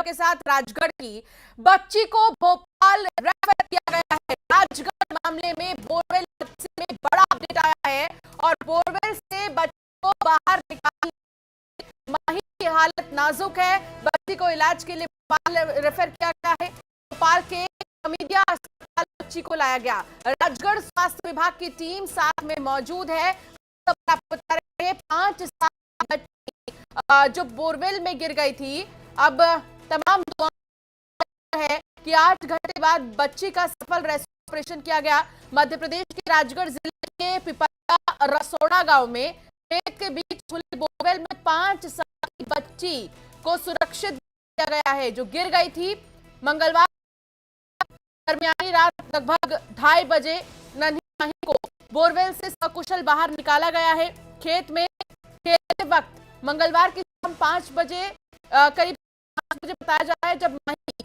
के साथ राजगढ़ की बच्ची को भोपाल रेफर किया गया है। राजगढ़ मामले में बोरवेल हादसे में बड़ा अपडेट आया है और बोरवेल से बच्ची को बाहर निकाल, माही की हालत नाजुक है। बच्ची को इलाज के लिए भोपाल रेफर किया गया है। भोपाल के हमीदिया अस्पताल बच्ची को लाया गया। राजगढ़ स्वास्थ्य विभाग की टीम साथ में मौजूद है। आपको बता रहे हैं 5 साल बच्ची जो बोरवेल में गिर गई थी, अब तमाम दुआ है कि 8 घंटे बाद बच्ची का सफल रेस्क्यू ऑपरेशन किया गया। मध्य प्रदेश के राजगढ़ जिले के पिपरा रसोड़ा गांव में खेत के बीच खुली बोरवेल में 5 साल की बच्ची को सुरक्षित किया गया है, जो गिर गई थी। मंगलवार दरमियानी रात लगभग 2:30 बजे नन्ही माही को बोरवेल से सकुशल बाहर निकाला गया है। खेत में खेलते वक्त मंगलवार की शाम 5 बजे करीब 5 बजे बताया जा रहा है जब माही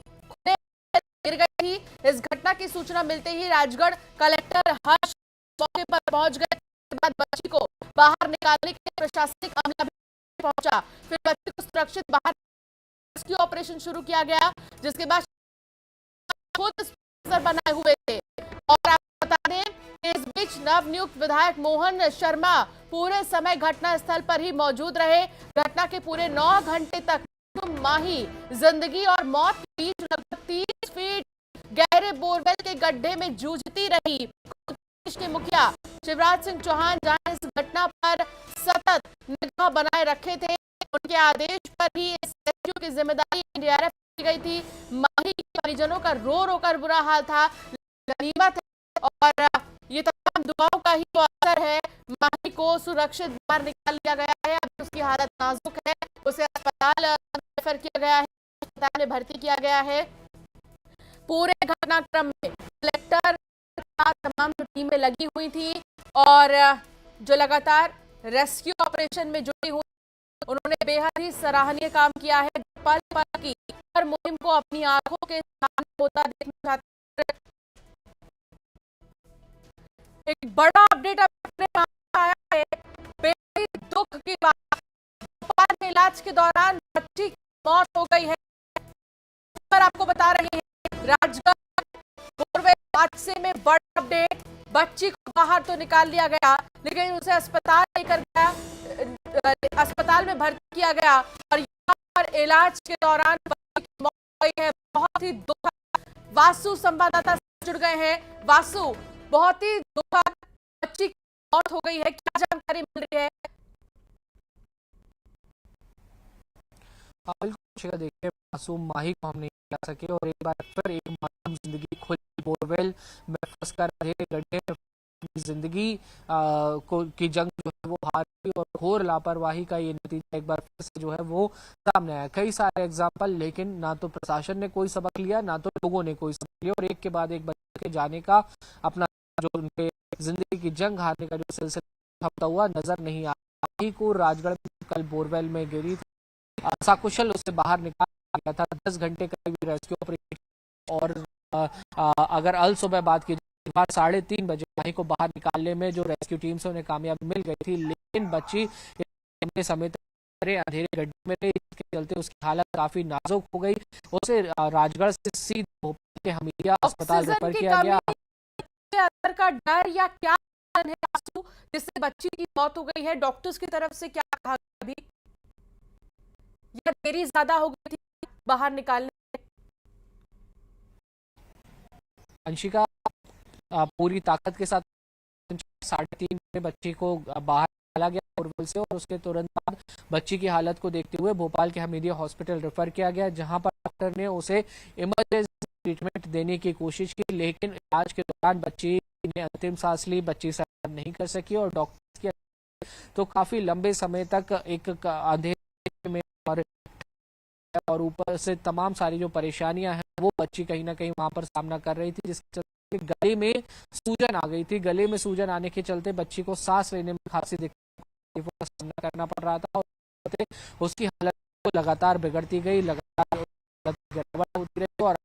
गिर गई थी। इस घटना की सूचना मिलते ही राजगढ़ कलेक्टर हर्ष मौके पर पहुंच गए। इसके बाद बच्ची को बाहर निकालने के लिए प्रशासनिक अमला भी पहुंचा। फिर बच्ची को सुरक्षित बाहर रेस्क्यू ऑपरेशन शुरू किया गया, जिसके बाद खुद बनाए हुए थे। और आपको बता दें इस बीच नवनियुक्त विधायक मोहन शर्मा पूरे समय घटना स्थल पर ही मौजूद रहे। घटना के पूरे 9 घंटे तक माही जिंदगी और मौत के बीच लगभग 30 फीट गहरे बोरवेल के गड्ढे में जूझती रही। प्रदेश के मुखिया शिवराज सिंह चौहान जहां इस घटना पर सतत निगाह बनाए रखे थे, उनके आदेश पर ही इस रेस्क्यू की जिम्मेदारी एनडीआरएफ की गई थी। माही के परिजनों का रो रो कर बुरा हाल था। गनीमत है और ये तमाम दुआओं का ही तो असर है। माही को सुरक्षित बाहर निकाल लिया गया है। अब उसकी हालत नाजुक है, उसे अस्पताल रेफर किया गया है, अस्पताल में भर्ती किया गया है। पूरे घटनाक्रम में कलेक्टर तमाम टीमें लगी हुई थी और जो लगातार रेस्क्यू ऑपरेशन में जुटी हुई, उन्होंने बेहद ही सराहनीय काम किया है। पल पल की हर मुहिम को अपनी आंखों के सामने होता देखना चाहते हैं। एक बड़ा अपडेट अपने पास आया है, बेहद दुख की बात। भोपाल में इलाज के दौरान बच्ची की मौत हो गई है। पर आपको बता रहे हैं राजगढ़ बोरवेल हादसे में बड़ा अपडेट। बच्ची को बाहर तो निकाल लिया गया, लेकिन उसे अस्पताल लेकर गया, अस्पताल में भर्ती किया गया और यहाँ पर इलाज के दौरान बच्ची की मौत हो गई है। बहुत ही दुखद। वासु संवाददाता जुड़ गए हैं। वासु, बहुत ही दुखद, बच्ची की मौत हो गई है, क्या जानकारी मिल रही है? बिल्कुल देखिए, मासूम माही को हम नहीं ला सके और एक बार फिर एक मासूम जिंदगी खुली बोरवेल में फंसकर रहे गड्ढे में जिंदगी की जंग जो है वो हार गई और घोर लापरवाही का ये नतीजा एक बार फिर से जो है वो सामने आया। कई सारे एग्जाम्पल, लेकिन ना तो प्रशासन ने कोई सबक लिया, ना तो लोगों ने कोई सबक लिया और एक के बाद एक बच्चे के जाने का अपना जो उनके जिंदगी की जंग हारने का जो सिलसिला थमता हुआ नजर नहीं आ रहा। को राजगढ़ कल बोरवेल में गिरी सकुशल उसे बाहर निकाला गया था। 10 घंटे का रेस्क्यू ऑपरेशन और अगर अल सुबह बात की जाए 3:30 बजे माही को बाहर निकालने में जो रेस्क्यू टीम से उन्हें कामयाबी मिल गई थी, लेकिन बच्ची समय अंधेरे गड्ढे में रही, इसके चलते उसकी हालत काफी नाजुक हो गई। उसे राजगढ़ से सीधे भोपाल के हमीदिया अस्पताल रेफर किया गया। अंदर का डर या क्या है जिससे बच्ची की मौत हो गई है, डॉक्टर्स की तरफ से क्या कहा अभी, या देरी ज्यादा हो गई थी बाहर निकालने? अंशिका, पूरी ताकत के साथ 3:30 बजे बच्ची को बाहर निकाला गया बोरवेल से और उसके तुरंत बाद बच्ची की हालत को देखते हुए भोपाल के हमीदिया हॉस्पिटल रेफर किया गया, जहां पर डॉक्टर ने उसे इमरजेंसी ट्रीटमेंट देने की कोशिश की, लेकिन इलाज के दौरान बच्ची ने अंतिम सांस ली। बच्ची सर्वाइव नहीं कर सकी और डॉक्टर की तो काफी लंबे समय तक एक अंधेरे में और ऊपर से तमाम सारी जो परेशानियां हैं वो बच्ची कहीं ना कहीं वहां पर सामना कर रही थी, जिसके चलते गले में सूजन आ गई थी। गले में सूजन आने के चलते बच्ची को सांस लेने में खासी दिक्कत का सामना करना पड़ रहा था और उसकी हालत को लगातार बिगड़ती गई, लगातार गड़बड़ होती रही और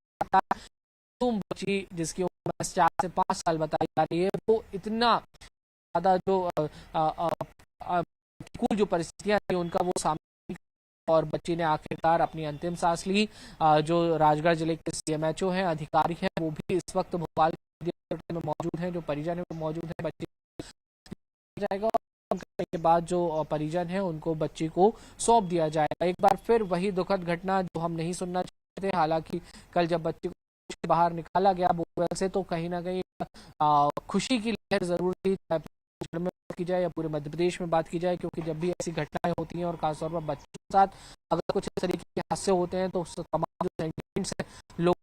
बच्ची जिसकी उम्र 4 से 5 साल बताई जा रही है, वो इतना ज्यादा जो प्रतिकूल जो परिस्थितियां थी उनका वो सामना और बच्ची ने आखिरकार अपनी अंतिम सांस ली। जो राजगढ़ जिले के सीएमएचओ हैं, अधिकारी हैं, वो भी इस वक्त भोपाल में मौजूद हैं। जो परिजन है मौजूद है, बच्ची जाएगा और करने के बाद जो परिजन है उनको बच्ची को सौंप दिया जाएगा। एक बार फिर वही दुखद घटना जो हम नहीं सुनना चाहते थे। हालांकि कल जब बच्ची को बाहर निकाला गया बोरवेल से, तो कहीं ना कहीं खुशी की लहर जरूर थी, चाहे में बात की जाए या पूरे मध्य प्रदेश में बात की जाए, क्योंकि जब भी ऐसी घटनाएं होती हैं और खासतौर पर बच्चों के साथ अगर कुछ इस तरीके के हादसे होते हैं, तो तमाम जो सेंटिमेंट्स हैं लोग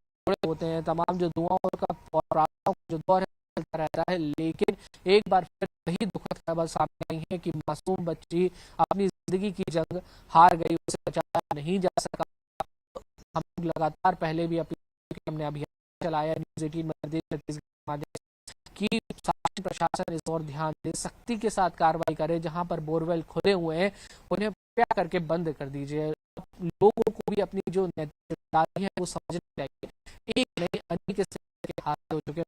होते हैं, तमाम जो दुआओं का और प्रार्थनाओं का जो दौर है चलता रहता है। लेकिन एक बार फिर वही दुखद खबर सामने आई है कि मासूम बच्ची अपनी जिंदगी की जंग हार गई, उसे बचाया नहीं जा सका। हम लगातार पहले भी अपील, हमने अभियान चलाया न्यूज़ 18 मध्य प्रदेश छत्तीसगढ़ माध्यम कि शासन प्रशासन इस और ध्यान दे, सख्ती के साथ कार्रवाई करे। जहां पर बोरवेल खुले हुए हैं उन्हें कृपया करके बंद कर दीजिए। लोगों को भी अपनी जो नैतिक जिम्मेदारी है वो समझनी चाहिए। एक नहीं अनेक इस तरह के हादसे हो चुके हैं,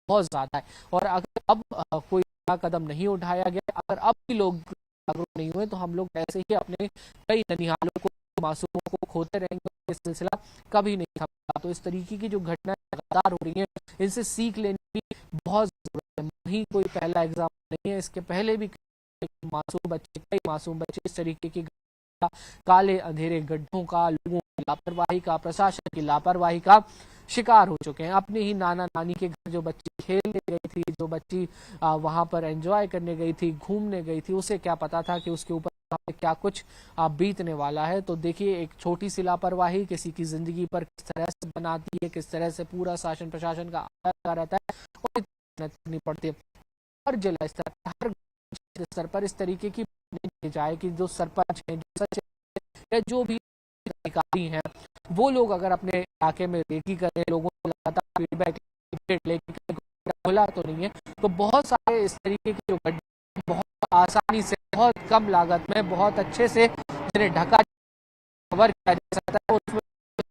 बहुत ज्यादा है। और अगर अब कोई कदम नहीं उठाया गया, अगर अब भी लोग जागरूक नहीं हुए, तो हम लोग ऐसे ही अपने कई ननिहालों को, मासूमों को खोते रहेंगे। ये सिलसिला कभी नहीं थमता। तो इस तरीके की जो घटनाएं लगातार हो रही हैं, इनसे सीख लेने की बहुत जरूरत है। वही कोई पहला एग्जाम नहीं है, इसके पहले भी कई मासूम बच्चे इस तरीके की काले अंधेरे गड्ढों का, लोगों की लापरवाही का, प्रशासन की लापरवाही का शिकार हो चुके हैं। अपने ही नाना नानी के घर जो बच्ची खेलने गई थी, जो बच्ची वहां पर एंजॉय करने गई थी, घूमने गई थी, उसे क्या पता था कि उसके ऊपर क्या कुछ बीतने वाला है। तो देखिए, एक छोटी सी लापरवाही किसी की जिंदगी पर किस तरह से बनाती है, किस तरह से पूरा शासन प्रशासन का आया रहता है और करनी पड़ती है। हर जिला स्तर, हर स्तर पर इस तरीके की जाए कि जो सरपंच है, जो सचिव या जो भी अधिकारी हैं, वो लोग अगर अपने इलाके में रेकी करें, लोगों को लगातार फीडबैक लेके खुला तो नहीं है, तो बहुत सारे इस तरीके के जो गड्ढे बहुत आसानी से, बहुत कम लागत में, बहुत अच्छे से जिन्हें ढका कवर किया जा सकता है, उसमें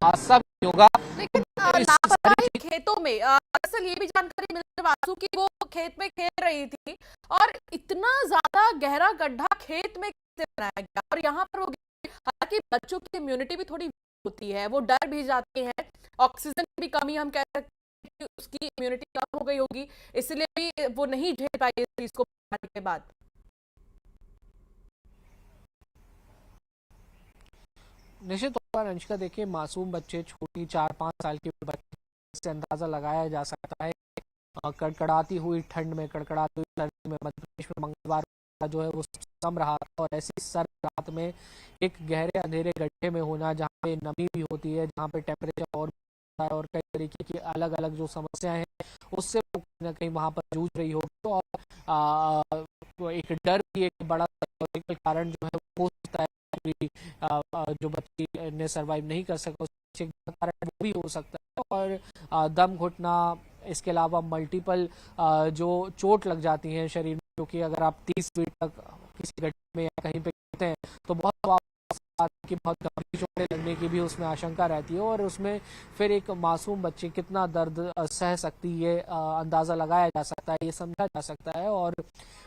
हादसा भी होगा। लेकिन लापरवाही खेतों में असल ये भी जानकारी मिल रही वासु की वो खेत में खेल रही थी और इतना ज्यादा गहरा गड्ढा खेत में कैसे बनाया गया। और यहाँ पर वो, हालांकि बच्चों की इम्यूनिटी भी थोड़ी होती है, वो डर भी जाते हैं, ऑक्सीजन की भी कमी हम कह सकते हैं, उसकी इम्यूनिटी कम हो गई होगी, इसलिए भी वो नहीं झेल पाई इस चीज को के बाद। निश्चित तौर पर अंशिका, देखिए, मासूम बच्चे, छोटी 4-5 साल के बच्चे से अंदाजा लगाया जा सकता है। कड़कड़ाती हुई ठंड में, कड़कड़ाती हुई सर्दी में मध्य प्रदेश में मंगलवार जो है वो सम रहा था, और ऐसी सर्द रात में एक गहरे अंधेरे गड्ढे में होना, जहाँ पे नमी भी होती है, जहाँ पे टेम्परेचर और कई तरीके की अलग अलग जो समस्याएं हैं, उससे कहीं ना कहीं वहां पर जूझ रही होगी। और एक डर भी एक बड़ा कारण जो है हो सकता है कि जो बच्ची ने सरवाइव नहीं कर सका, उसके कारण वो भी हो सकता है। और दम घुटना, इसके अलावा मल्टीपल जो चोट लग जाती है शरीर में, क्योंकि अगर आप 30 फीट तक किसी गड्ढे में या कहीं पे गिरते हैं, तो बहुत गंभीर चोटें लगने की भी उसमें आशंका रहती है, और उसमें फिर एक मासूम बच्ची कितना दर्द सह सकती है, अंदाजा लगाया जा सकता है, ये समझा जा सकता है। और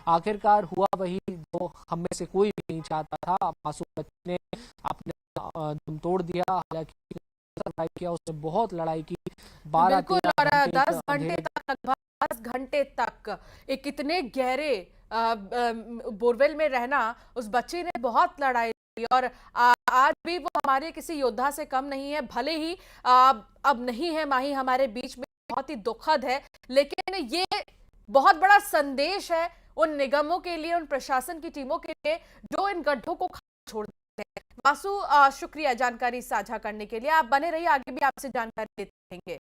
आखिरकार हुआ वही जो हम में से कोई भी नहीं चाहता था। मासूम बच्ची ने अपने दम तोड़ दिया, हालांकि किया, उसने बहुत लड़ाई की, 12-13 10 घंटे तक, लगभग 10 घंटे तक एक कितने गहरे बोरवेल में रहना, उस बच्चे ने बहुत लड़ाई की। और आज भी वो हमारे किसी योद्धा से कम नहीं है, भले ही अब नहीं है माही हमारे बीच में, बहुत ही दुखद है, लेकिन ये बहुत बड़ा संदेश है उन निगमों के लिए, उन प्रशासन की टीमों के लिए जो इन गड्ढों को छोड़ देते हैं। वासु, शुक्रिया जानकारी साझा करने के लिए। आप बने रहिए, आगे भी आपसे जानकारी देते रहेंगे।